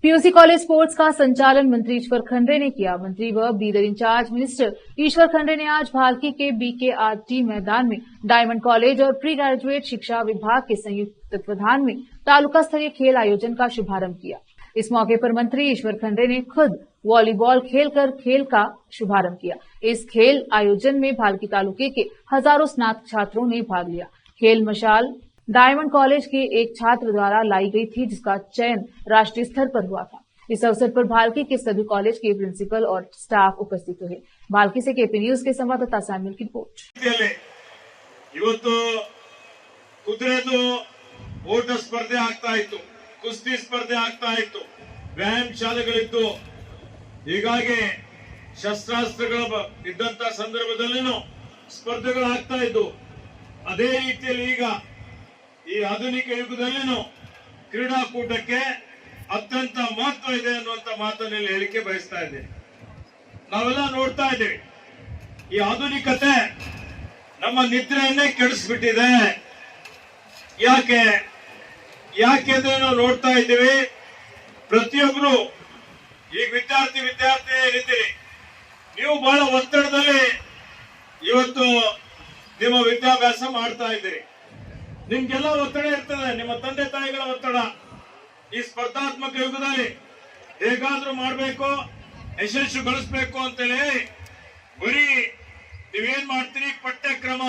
PUC college sports का संचालन मंत्री ईश्वर खंडरे ने किया। मंत्री व बीदर इंचार्ज मिनिस्टर ईश्वर खंडरे ने आज भालकी के बीकेआरटी मैदान में डायमंड कॉलेज और प्री ग्रेजुएट शिक्षा विभाग के संयुक्त तत्वाधान में तालुका स्तरीय खेल आयोजन का शुभारंभ किया। इस मौके पर मंत्री ईश्वर खंडरे ने खुद वॉलीबॉल खेलकर खेल का शुभारंभ किया। इस खेल आयोजन में भालकी तालुके के हजारों स्नातक छात्रों ने भाग लिया। खेल मशाल डायमंड कॉलेज के एक छात्र द्वारा लाई गई थी, जिसका चयन राष्ट्रीय स्तर पर हुआ था। इस अवसर पर भालकी के सभी कॉलेज के प्रिंसिपल और स्टाफ उपस्थित रहे। भालकी से केपी न्यूज के संवाददाता सैमुअल की रिपोर्ट। ಇವತ್ತು ಕುದುರೆದು ಓಟ ಸ್ಪರ್ಧೆ ಆಗ್ತಾ ಇತ್ತು, ಕುಸ್ತಿ ಸ್ಪರ್ಧೆ ಆಗ್ತಾ ಇತ್ತು, ವ್ಯಾಯಾಮ ಶಾಲೆಗಳಿತ್ತು. ಹೀಗಾಗಿ ಶಸ್ತ್ರಾಸ್ತ್ರಗಳು ಇದ್ದಂತ ಸಂದರ್ಭದಲ್ಲಿನೂ ಸ್ಪರ್ಧೆಗಳು ಆಗ್ತಾ ಇದ್ದು. ಅದೇ ರೀತಿಯಲ್ಲಿ ಈಗ ಈ ಆಧುನಿಕ ಯುಗದಲ್ಲಿನೂ ಕ್ರೀಡಾಕೂಟಕ್ಕೆ ಅತ್ಯಂತ ಮಹತ್ವ ಇದೆ ಅನ್ನುವಂತ ಮಾತನ್ನು ಹೇಳಿಕೆ ಬಯಸ್ತಾ ಇದ್ದೇನೆ. ನಾವೆಲ್ಲ ನೋಡ್ತಾ ಇದ್ದೇವೆ, ಈ ಆಧುನಿಕತೆ ನಮ್ಮ ನಿದ್ರೆಯನ್ನೇ ಕೆಡಿಸ್ಬಿಟ್ಟಿದೆ. ಯಾಕೆಂದ್ರೆ ನಾವು ನೋಡ್ತಾ ಇದ್ದೀವಿ, ಪ್ರತಿಯೊಬ್ಬರು ಈಗ ವಿದ್ಯಾರ್ಥಿ ಇರ್ತೀರಿ, ನೀವು ಬಹಳ ಒತ್ತಡದಲ್ಲಿ ಇವತ್ತು ನಿಮ್ಮ ವಿದ್ಯಾಭ್ಯಾಸ ಮಾಡ್ತಾ ಇದ್ದೀರಿ. ನಿಮ್ಗೆಲ್ಲ ಒತ್ತಡ ಇರ್ತದೆ, ನಿಮ್ಮ ತಂದೆ ತಾಯಿಗಳ ಒತ್ತಡ. ಈ ಸ್ಪರ್ಧಾತ್ಮಕ ಯುಗದಲ್ಲಿ ಹೇಗಾದ್ರೂ ಮಾಡಬೇಕು, ಯಶಸ್ಸು ಗಳಿಸಬೇಕು ಅಂತೇಳಿ ಬರೀ ನೀವೇನ್ ಮಾಡ್ತೀರಿ, ಪಠ್ಯಕ್ರಮ